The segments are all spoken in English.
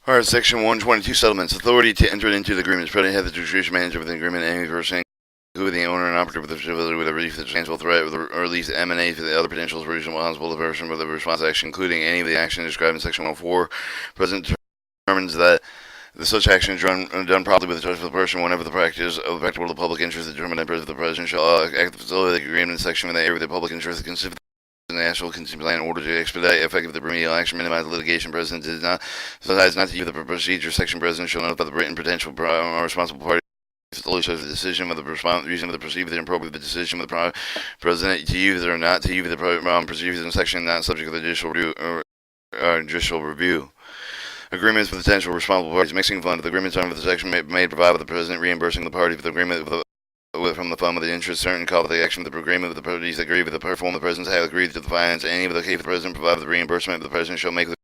Alright, Section 122 Settlements. Authority to enter into the agreement is present have the discretion manager of the agreement and any person who the owner and operator with the facility with a relief that substantial threat or at least emanates to the other potential reasonable responsible the person with the response action, including any of the action described in Section 104. President determines that the such action is done properly with the judgment of the person whenever the practice of the practical of the public interest is determined that the president shall act the facility of the agreement in section with the area of the public interest consider the national contingency plan in order to expedite effective the remedial action, minimize litigation. President does not decides not to use the procedure. Section president shall notify the written potential responsible party fully shows the decision with the reason of the procedure the appropriate the decision with the president to use or not to use the procedures in section not subject to the judicial review or judicial review. Agreements with potential responsible parties. Mixing fund. The agreements under the section may provide with the president reimbursing the party for the agreement from the fund with the interest certain call for the action of the agreement with the parties agree with the perform the president have agreed to the finance any of the case the president provide the reimbursement the president shall make the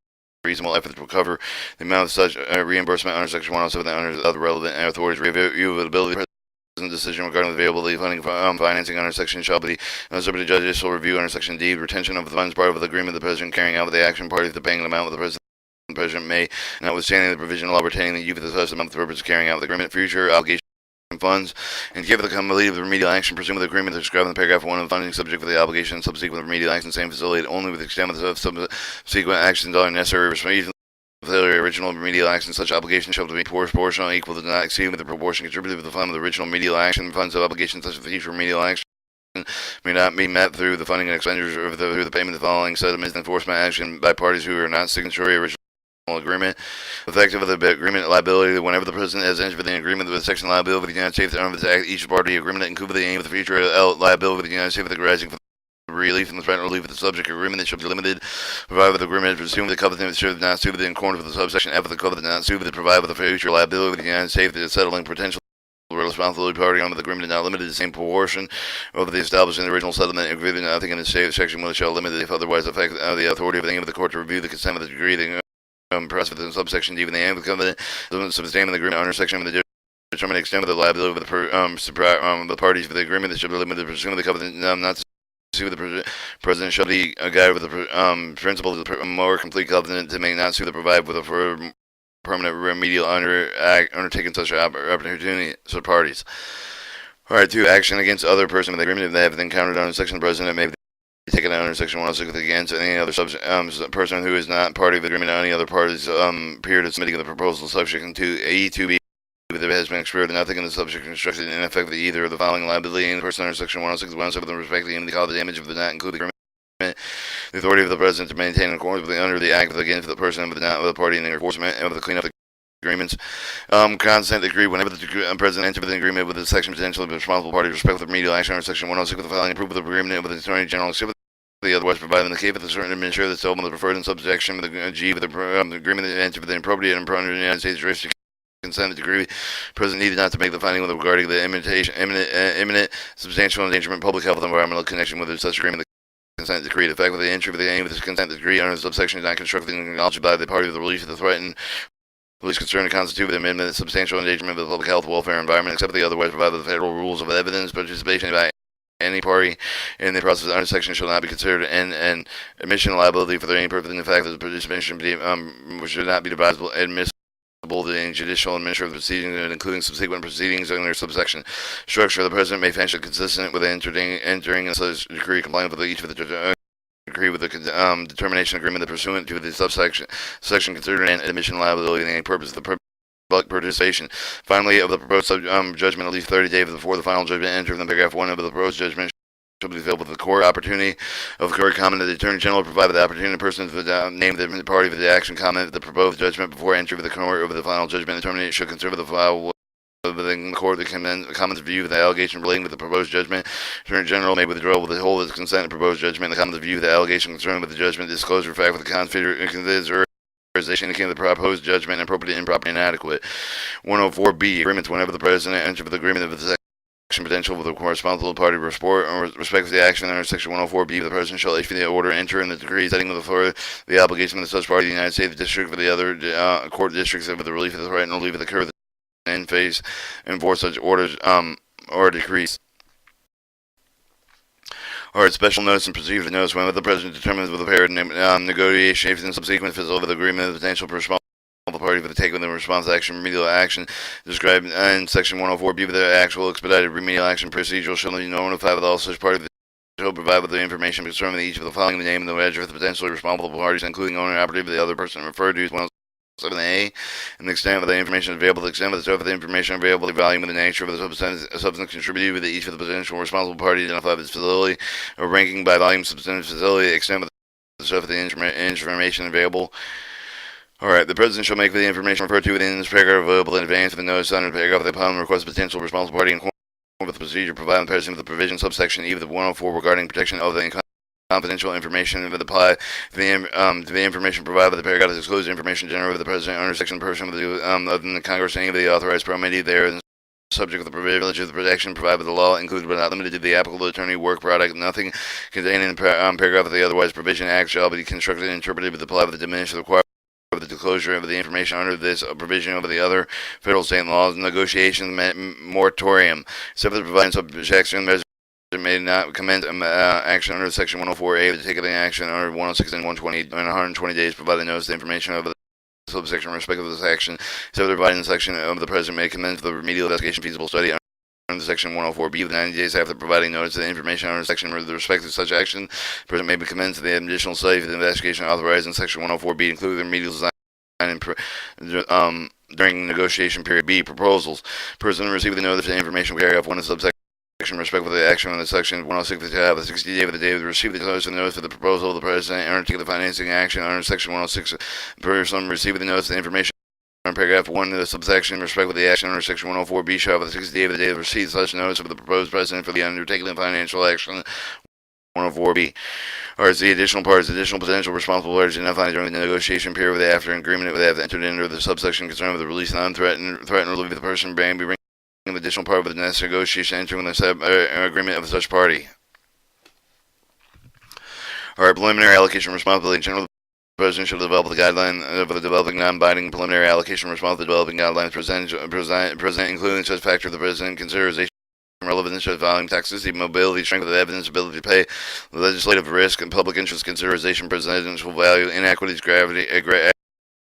reasonable effort to recover the amount of such reimbursement under section 107 under other relevant authorities review of ability the president's decision regarding the availability of funding financing under section shall be subject to judicial review under section D. Retention of the funds part of the agreement the president carrying out with the action party the paying the amount of the president may, notwithstanding the provision of law retaining the use of the such amount for the purpose of carrying out the agreement, future obligation funds, and give the company of the remedial action pursuant to the agreement described in paragraph 1 of the funding subject for the obligation and subsequent remedial action same facility only with the extent of the subsequent actions are necessary for the original remedial action. Such obligation shall be proportional equal to not exceeding the proportion contributed to the fund of the original remedial action. Funds of obligation such as the future remedial action may not be met through the funding and expenditures or through the payment of the following settlements and enforcement action by parties who are not signatory original agreement. Effective of the agreement liability whenever the president has entered the agreement with section liability of the United States under this act each party agreement including the aim of the future liability of the United States arising from the relief and the threat relief of the subject agreement that shall be limited provided with the agreement pursuant to the covenant should not sue in accordance with the subsection F of the covenant not sue that provide with the future liability of the United States that is settling potential responsibility party under the agreement is not limited to the same proportion of the established in the original settlement agreement. Nothing in the section will shall limit if otherwise affect the authority of the aim of the court to review the consent of the degree press within subsection D, even the aim of the covenant, substantial the agreement under section of the determine the extent of the liability of the parties for the agreement that shall be limited to pursuing the covenant, not to sue the president shall be a guide with the principle of the more complete covenant to make not sue the provide with a permanent remedial undertaking such opportunity to parties. Alright, 2. Action against other person with the agreement if they have encountered under section of the president may be taken under section 106 against any other person who is not party of the agreement on any other parties period of submitting the proposal subsection 2A to B if it has been expired and nothing in the subject construction in effect of either of the following liability any person under section 106 107 with respect to the cause of damage of the not include the agreement the authority of the president to maintain in accordance with the under the act against the person of the not of the party in the enforcement of the cleanup agreements. Consent agree whenever the president enters the agreement with the section potentially responsible party respect for the remedial action under section 106 with the following approval of the agreement with the attorney general except the otherwise provided in the case of the certain administrator that settlement the preferred in subsection with the G with the agreement that entered with the appropriate and under the United States jurisdiction consent degree president needed not to make the finding with regarding the imminent substantial endangerment public health environmental connection with such agreement consent decree. The fact that the entry of the aim of this consent decree under the subsection is not constructed and acknowledged by the party of the release of the threatened police concerned to constitute the amendment of substantial endangerment of the public health, welfare, environment, except the otherwise provided the federal rules of evidence. Participation by any party in the process under section shall not be considered an admission liability for any purpose in the fact that the participation should not be advisable admissible in judicial and administrative proceedings, including subsequent proceedings under subsection. Structure: the president may function consistent with entering a such decree compliant with each of the agree with the determination agreement that pursuant to the subsection section considered an admission liability in any purpose of the public participation. Finally, of the proposed judgment, at least 30 days before the final judgment entered in paragraph 1 of the proposed judgment shall be filled with the court opportunity of the court comment that the attorney general provide the opportunity to person to name the party for the action comment the proposed judgment before entry of the court over the final judgment determination should consider the file within the court the comments view of the allegation relating to the proposed judgment. Attorney General may withdraw with the whole of the consent of the proposed judgment. The comments view of the allegation concerned with the judgment disclosure fact with the consideration indicating the proposed judgment inappropriate, improper, inadequate. 104B agreements whenever the president enters the agreement of the section potential with the corresponding party report or respect to the action under section 104B the president shall issue the order enter in the decree setting with the obligation of the such party of the United States the district for the other court districts with the relief of the threat and relief of the curve in phase enforce such orders or decrees. Or special notice and procedure notice whenever the president determines with a pair of negotiations and subsequent physical agreement of the potential responsible party for to take within response action, remedial action described in Section 104B of the actual expedited remedial action procedural shall be notified with all such parties shall provide with the information concerning each of the following: the name and the address of the potentially responsible parties, including owner and operative of the other person referred to as 107A, and the extent of the information available, the extent of the scope of the information available, the volume and the nature of the substance contributed with each of the potential responsible parties, identified its facility, or ranking by volume, substance, facility, the extent of the scope of the information available. Alright, the President shall make the information referred to within this paragraph available in advance of the notice under the paragraph upon request of potential responsible party in accordance with the procedure provided the President with the provision subsection E of the 104 regarding protection of the confidential information that apply to the information provided by the paragraph that discloses information generated by the President under section person of the other than the Congress any of the authorized permitted there and subject of the privilege of the protection provided by the law, included but not limited to the applicable attorney work product. Nothing contained in the paragraph of the otherwise provision act shall be constructed and interpreted with the apply with the diminished requirement of the disclosure of the information under this provision over the other federal state laws. Negotiation moratorium, except for the providing subjection measures may not commence action under Section 104A to take any action under 106 and 120 in 120 days, providing notice the information of the subsection in respect of this action, except for providing the section of the President may commence the remedial investigation feasible study under Section 104B of the 90 days after providing notice of the information under Section with respect to such action. The President may be commenced the additional study for the investigation authorized in Section 104B, including the remedial design and during negotiation period. B. Proposals. Person receiving the notice of the information will carry off one of the subsection respect with the action on the Section 106 to have the 60 day of the day of receive the notice for the proposal of the President and undertake the financing action under Section 106. Person receiving the notice of the information in paragraph 1 of the subsection in respect with the action under Section 104B shall have the 60 day of the day of receipt such notice of the proposed President for the undertaking of financial action 104B. Or as the additional parties, additional potential responsible parties identified during the negotiation period with after agreement with entered into the subsection concerned with the release of non-threatened relief of the person being bringing the additional part with the necessary negotiation entering the agreement of such party. Alright, preliminary allocation responsibility. In general, the President shall develop the guideline of the developing non-binding preliminary allocation responsibility. Developing guidelines present including such factor of the President consideration relevance of volume, toxicity, mobility, strength of the evidence, ability to pay, legislative risk, and public interest consideration, presidential value, inequities, gravity,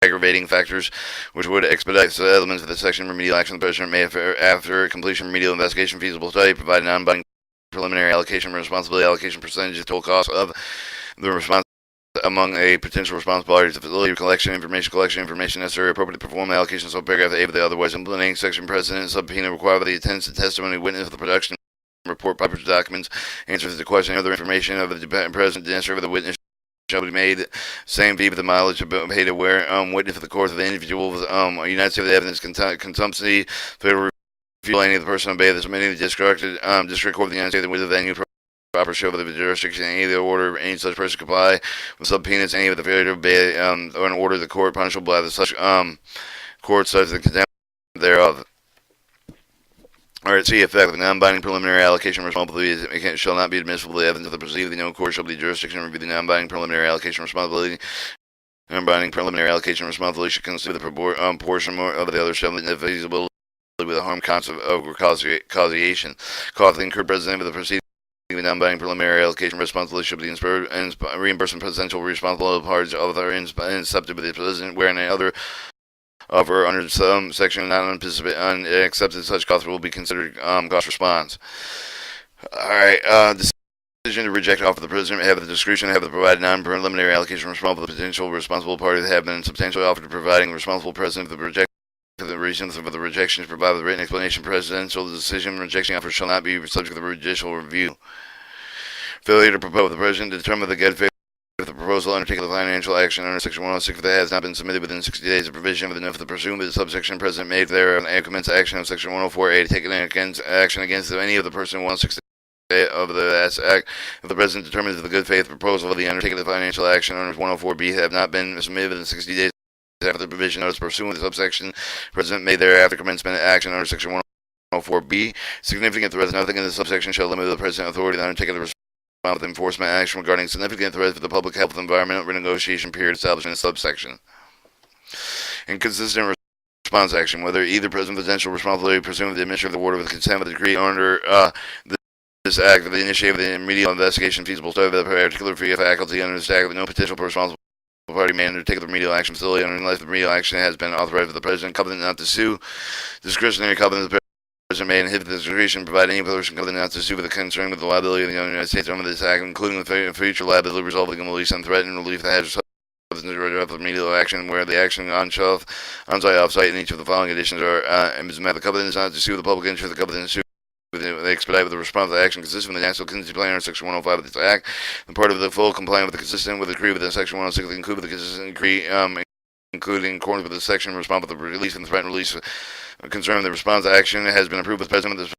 aggravating factors, which would expedite the elements of the section remedial action. The President may, after completion remedial investigation feasible study, provide non-binding preliminary allocation responsibility allocation percentage of total cost of the response among a potential responsible party to facility collection information necessary appropriate to perform the allocation subparagraph A of the otherwise implementing section precedent subpoena required by the attendance and testimony witness of the production report proper documents answers to the question other information of the President the answer of the witness shall be made same fee with the mileage paid aware witness for the course of the individual United States of the evidence consumption federal review any of the person obey the submitting the district court of the United States with the venue proper show of the jurisdiction any of the order any such person comply with subpoenas any of the failure to obey an order of the court punishable by the such court such the contempt thereof. Alright, see effect of non-binding preliminary allocation responsibility shall not be admissible to the evidence of the proceeding. No court shall be jurisdiction to review the non-binding preliminary allocation responsibility. Non-binding preliminary allocation responsibility should consider the portion of the other shall be feasible with a harm or causation. Cost incurred President of the proceeding. The non-binding preliminary allocation responsibility should be reimbursement potential responsible parties of are incepted with the President where any other offer under some section not unaccepted such cost will be considered cost response. Alright, decision to reject offer the President have the discretion to have the provided non-preliminary allocation responsible the potential responsible parties have been substantially offered to providing responsible President for the rejection. The reasons for the rejection is provided with a written explanation. Presidential decision rejection offer shall not be subject to the judicial review. Failure to propose the President to determine the good faith of the proposal undertaking the financial action under Section 106 that has not been submitted within 60 days of provision of the note of the presumed the subsection President made there and commence action of Section 104A to take action against any of the person 106 of the Act. If the President determines that the good faith proposal of the undertaking of the financial action under 104B have not been submitted within 60 days after the provision notice pursuant to the subsection President made thereafter commencement action under Section 104B. Significant threats. Nothing in the subsection shall limit the President authority to undertake the response with enforcement action regarding significant threats for the public health and environmental renegotiation period established in the subsection. Inconsistent response action. Whether either President potential responsibility pursuant to the administrative order with consent of the decree under this act of the initiative of the remedial investigation feasible study of the particular free faculty under this act with no potential responsible party may undertake the remedial action facility unless the remedial action has been authorized by the president. Covenant not to sue. Discretionary covenant. The president may inhibit the discretion, provide any person covenant not to sue with the concern with the liability of the United States under this act, including the future liability resulting in release and threatened relief that has of remedial action where the action on-site, off-site, and each of the following conditions are is met. The covenant is not to sue the public interest. The covenant is to they expedite with the response to the action consistent with the National Contingency Plan under Section 105 of this Act. The part of the full compliant with the consistent with the decree within Section 106 include with the consistent decree, including in accordance with the section responsible for the release and the threat and release concerning the response to action has been approved by the President of the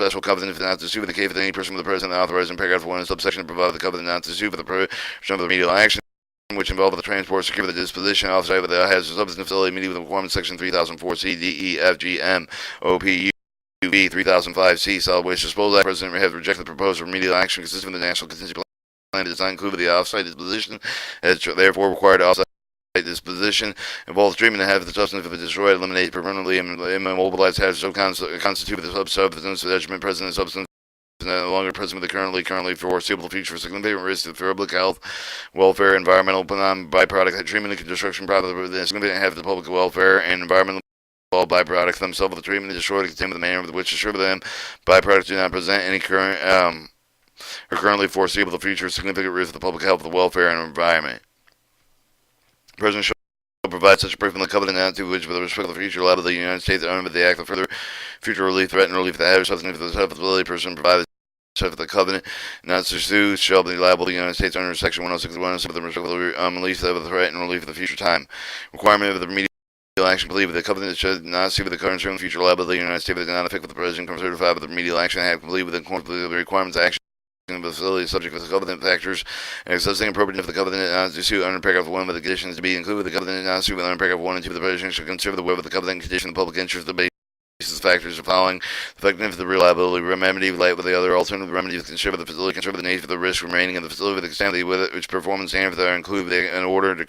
special covenant if not to sue with the case with any person with the President authorized in paragraph 1 subsection provided the covenant not to sue for the provision of the remedial action which involve the transport, secure the disposition, authorized with the hazardous substance facility, meeting with the requirements section 3004 C, D, E, F, G, M, O, P, U, V 3005 C, solid waste disposal. The President may have rejected the proposed remedial action consistent with the National Contingency Plan does not include the off-site disposition, as therefore required off-site disposition involves treatment to have the substance if it destroyed, eliminate, permanently immobilized hazardous so constitute the substance detriment present in the substance no longer present with the currently foreseeable future for significant risk to public health, welfare, environmental byproduct treatment and destruction product significant have the public welfare and environmental all byproducts themselves of the treatment is destroyed contained with the manner with which assure them byproducts do not present any current or currently foreseeable the future significant risk to the public health, the welfare, and environment. The President shall provide such a proof in the covenant not to which with respect to the future liability of the United States under the act of further future relief, threat, and relief of the hazardous substance if the substance person provided of the covenant not to sue shall be liable to the United States under Section 106 and 107 with respect to the release of the threat and relief of the future time. Requirement of the remedial action believe the covenant should not sue with the current term future liability of the United States that does not affect with the President certified with the remedial action have complete with the requirements of action of the facility subject to the covenant factors and assessing appropriate if the covenant not to sue under paragraph 1 with the conditions to be included with the covenant not to sue under paragraph 1 and 2 of the President should consider the web of the covenant condition of the public interest the basis factors of following effectiveness of the reliability remedy light with the other alternative remedies consider the facility consider the nature of the risk remaining in the facility with the extent with it which performance standards are included in order to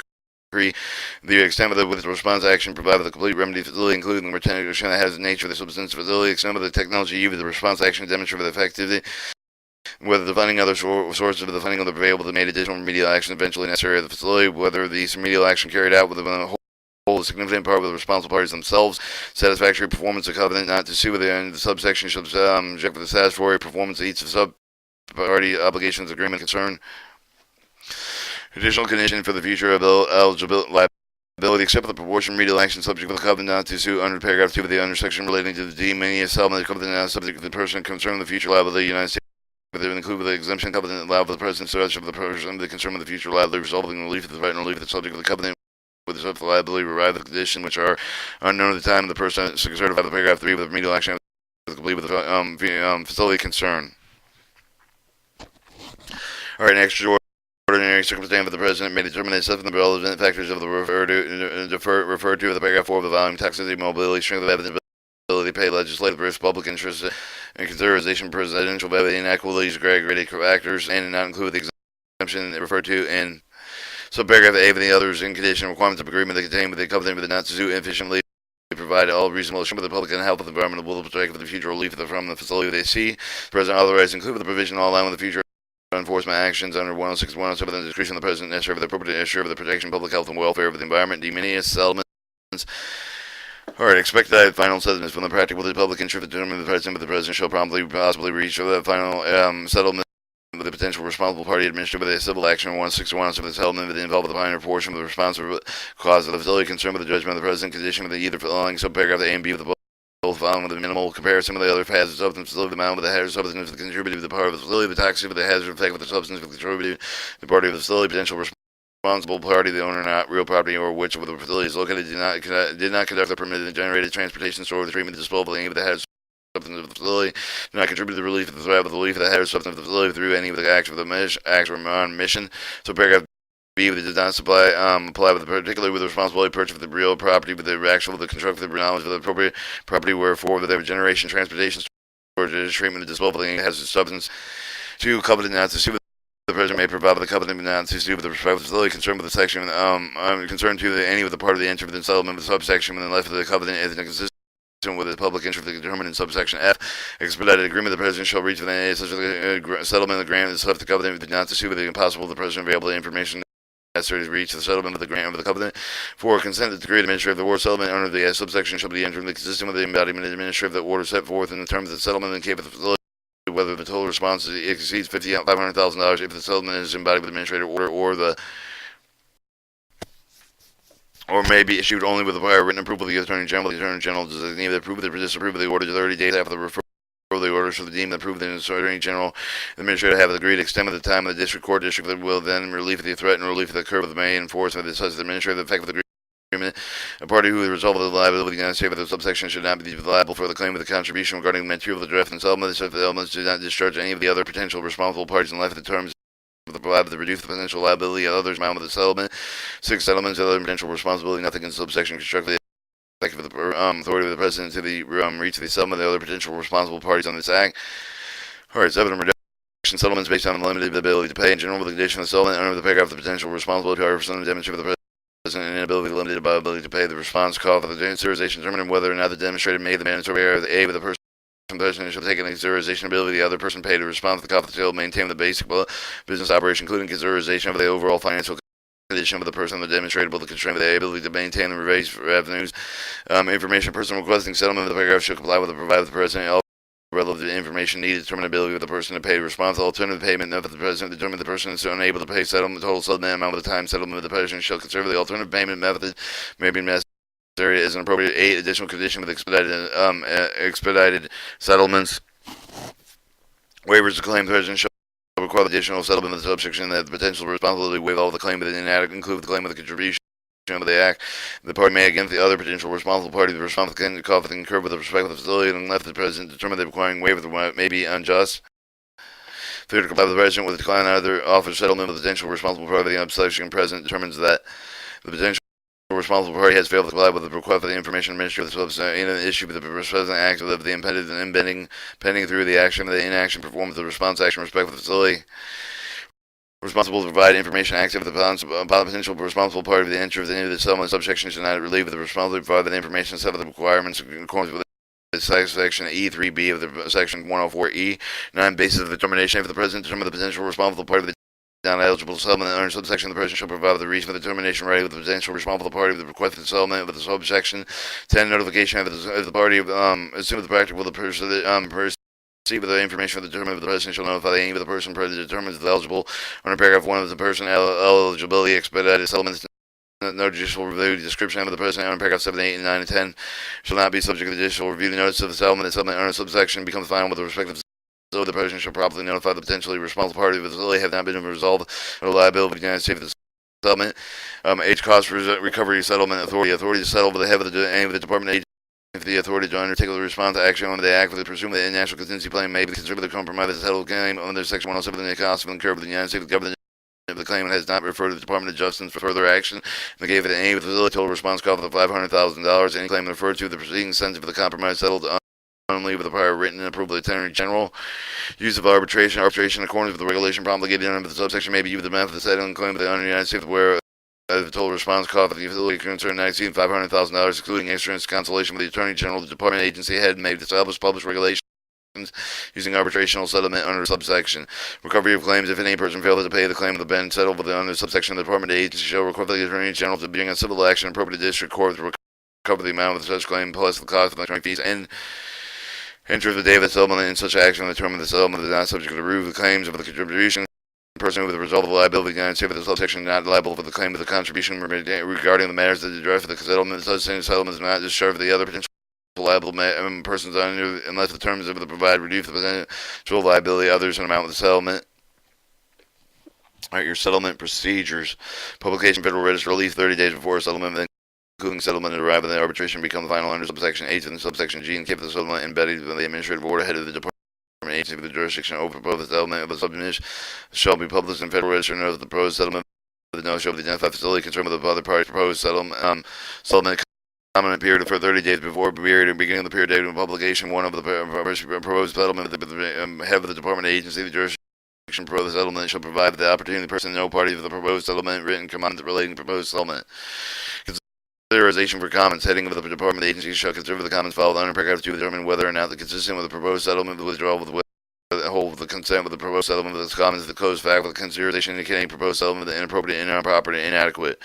the extent of the with the response action provided the complete remedy facility, including the retention that has the nature of the substance facility, extent of the technology used with the response action to demonstrate the effectivity, whether the funding other sources of the funding are available to make additional remedial action eventually necessary at the facility, whether the remedial action carried out with the whole significant part with the responsible parties themselves, satisfactory performance of covenant not to sue with the subsection shall object for the satisfactory performance of each of sub-party obligations agreement concern. Additional condition for the future eligibility liability except for the proportion remedial action subject to the covenant not to sue under paragraph 2 of the undersection relating to the de-minimis settlement covenant not subject to the person concerning the future liability of the United States include the exemption covenant allowed for the President such of the person the concern of the future liability resulting in relief of the right and relief of the subject of the covenant with the subject liability arrive at the condition which are unknown at the time of the person certified the paragraph 3 of the remedial action complete with the facility concern. Alright, next ordinary circumstance of the President may determine that some of the relevant factors of the referred to in the paragraph 4 of the volume toxicity, mobility, strength of evidence, ability to pay legislative risk, public interest, and consideration presidential inequities, aggregated factors, and not include the exemption referred to in subparagraph A of the others in condition requirements of agreement that contain with the covenant with the not to sue efficiently provide all reasonable assurance of the public and health of the environment will protect for the future relief from the facility they see. The President authorized include the provision all along with the future enforcement actions under 106 and 107 the discretion of the President necessary for the appropriate issue of the protection of public health and welfare of the environment, de-minimis settlements. Alright, expected final settlements when the practical the public interest determined the President shall promptly possibly reach the final settlement with the potential responsible party administered with a civil action 106 and 107 the settlement with the involved with the minor portion of the responsible cause of the facility concerned with the judgment of the President condition with the either following subparagraph A and B of the both following with a minimal comparison with the other hazardous substance facility, the amount with the hazardous substance contributed to the part of the facility, the toxicity with the hazardous effect with the substance contributed to the party of the facility, potential responsible party, the owner not real property or which of the facility is located did not conduct the permitted generated transportation, store, the treatment, disposal of any of the hazardous substance of the facility, do not contribute to the relief of the threat of the relief of the hazardous substance of the facility through any of the acts of the acts on mission. So paragraph B does not apply with particularly with the responsibility purchase of the real property with the actual the constructive knowledge of the appropriate property wherefore with their generation, transportation, storage, treatment, and disposal of any hazardous substance. 2. Covenant not to sue the President may provide with the covenant not to sue with the respective facility concerned with the section concerned to any of the part of the entry within settlement with the subsection within left of the covenant is inconsistent with the public interest determined in subsection F. Expedited agreement the President shall reach with any such settlement of the grant is left the covenant not to sue with the impossible the President available information necessary to reach the settlement of the grant of the covenant. 4. Consent that the great administrator of the war settlement under the subsection shall be entered consistent with the embodiment of the administrator of the order set forth in the terms of the settlement and capable facility, whether the total response exceeds $500,000 if the settlement is embodied with the administrative order or may be issued only with the prior written approval of the Attorney General. The Attorney General does neither approve or disapprove of the order 30 days after the referral of the order shall deem approved in the Attorney General. The Administrator have agreed to extend the time of the District Court. District will then relieve the threat and relief of the curve of the May enforcement of the Administrative effect of the agreement. A party who is resolved of the liability of the United States of the subsection should not be liable for the claim of the contribution regarding the material of the draft and settlement. If the elements do not discharge any of the other potential responsible parties and left the terms the provide to reduce the potential liability of others amount of the settlement. 6. Settlements of other potential responsibility. Nothing in subsection constructively effective of the authority of the President to the reach of the settlement of the other potential responsible parties on this act. Alright, 7. Reduction settlements based on unlimited ability to pay in general with the condition of the settlement under the paragraph of the potential responsibility however some demonstrate for the President inability limited by ability to pay the response call for the consideration determining whether or not the demonstrated made the mandatory error of the A with the person. The President shall take an consideration ability the other person paid to respond to the cost of the sale, maintain the basic business operation, including consideration of the overall financial condition of the person, the demonstratable, the constraint of the ability to maintain the raised revenues. Information person requesting settlement of the paragraph shall comply with the provide with the President all relevant information needed to determine ability of the person to pay response. Alternative payment method the President determine the person is unable to pay settlement. Total settlement amount of the time settlement of the President shall consider the alternative payment method may be necessary as an appropriate. 8. Additional condition with expedited settlements. Waivers to claim the President shall require additional settlement of the subsection that the potential responsibility waive all the claim but inadequate include the claim of the contribution of the act. The party may against the other potential responsible party the responsible can the cost incurred with respect to the facility and left the President determine that requiring waiver may be unjust. 3. To comply with the President with a decline on other offer settlement with the potential responsible party the subsection President determines that the potential responsible party has failed to comply with the request for the information administrator of the subsection in an issue with the President act of the impended and pending through the action of the inaction performed the response action with respect to the facility. Responsible to provide information active with the potential responsible party of the entry of the end of the settlement subsection should not relieve the responsibility to provide the information set of the requirements in accordance with the section E3B of the section 104E. 9. Basis of determination if the President determine the potential responsible party of the non-eligible settlement under subsection the President shall provide the reason for the determination right with the potential responsible party of the requested settlement with the subsection. 10. Notification of the party assume the practical the person receive the information for the determinant of the President shall notify the aim of the person President determines is eligible under paragraph 1 of the person eligibility expedited settlements. No judicial review. Description of the President under paragraph 7, 8, and 9, and 10 shall not be subject to judicial review. The notice of the settlement under subsection becomes final with respect to so the President shall properly notify the potentially responsible party if the facility have not been resolved or liability of the United States for the settlement. H. Cost recovery settlement authority. Authority to settle with the head of the aim of the Department of if the authority to undertake the response to action under the act with the presumed that national contingency plan may be considered the compromise to settle the claim under section 107 of the cost of incurred with the United States government. If the claimant has not referred to the Department of Justice for further action, and gave it any facility total response cost of $500,000, any claimant referred to the proceeding sensitive for the compromise settled only with the prior written approval of the Attorney General. Use of arbitration in accordance with the regulation promulgated under the subsection may be used with the method of settling claim of the United States where the total response cost of the facility concerned not exceeding $500,000, excluding insurance consolation with the Attorney General. The Department agency head may establish published regulations using arbitrational settlement under subsection. Recovery of claims. If any person fails to pay the claim of the been settled with under subsection, the Department agency shall require the Attorney General to bring a civil action appropriate to district court to recover the amount of such claim plus the cost of the attorney fees and enter the day of the settlement in such action and determine the settlement is not subject to review of the claims of the contribution. The person with the result of the liability of the United States for the subsection not liable for the claim of the contribution regarding the matters that address for the settlement. Such settlement is not discharged for the other potential liable persons under unless the terms of the provide reduce the potential liability of others in amount of the settlement. Alright, your settlement procedures. Publication Federal Register release 30 days before settlement, including settlement and arrival in the arbitration become the final under subsection H and subsection G and keep the settlement embedded in the administrative order head of the Department agency with the jurisdiction over proposed settlement of the submission shall be published in Federal Register. Note of the proposed settlement the notice shall be identified facility concerned with the other parties proposed settlement common period for 30 days before period and beginning of the period date of publication. One of the proposed settlement with the head of the Department agency the jurisdiction proposed settlement shall provide the opportunity the person no party of the proposed settlement written comment relating to proposed settlement. Consideration for comments. Heading of the Department agency shall consider the comments filed under paragraph 2 to determine whether or not the consistent with the proposed settlement the withdrawal with the whole with the consent with the proposed settlement with the comments of the closed fact with the consideration indicating proposed settlement with the inappropriate, improper, and inadequate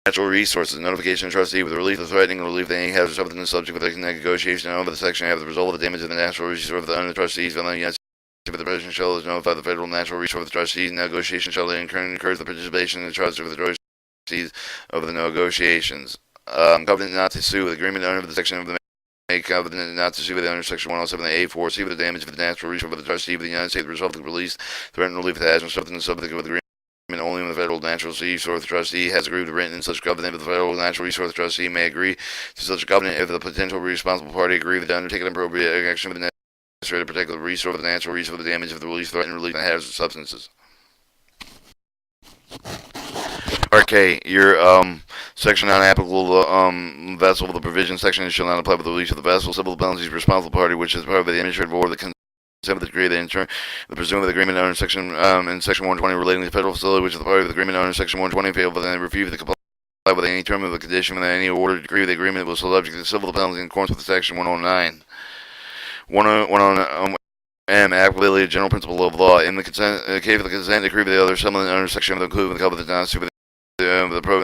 natural resources. Notification of trustee with the relief of threatening relief of any hazards other than the subject with the negotiation over the section have the result of the damage of the natural resource of the under trustees of the United States. The president shall notify the federal natural resource trustees. Negotiation shall encourage the participation in the trust of the trustees of the negotiations. Covenant not to sue. Agreement under the section of the covenant not to sue with the under section 107A4. See with the damage of the natural resource of the trustee of the United States. The result of the release, threatened relief of the hazard, something the subject of the agreement. Only when the federal natural resource trustee has agreed to written in such covenant with the federal natural resource trustee may agree to such a covenant if the potential responsible party agree to undertake an appropriate action with the necessary to protect the resource of the natural resource of the damage of the release, threatened release of hazardous substances. Okay, your section not applicable to vessel with the provision section shall not apply with the release of the vessel. Civil penalties responsible party, which is part of the administrative board of the of the degree of the presumed agreement under section in section 120 relating to the federal facility, which is the part of the agreement under section 120 failed but then refused to comply with any term of the condition with any order degree of the agreement was subject to civil penalty in accordance with section 109. 109 M. Applicability of general principle of law. In the case of the consent decree of the other settlement under section of the included with the covenant not to the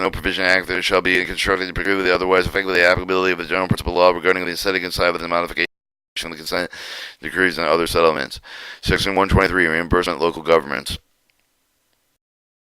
no provision act there shall be constructed to preclude the otherwise affecting the applicability of the general principle of law regarding the setting aside of the modification of the consent decrees and other settlements. Section 123, reimbursement local governments.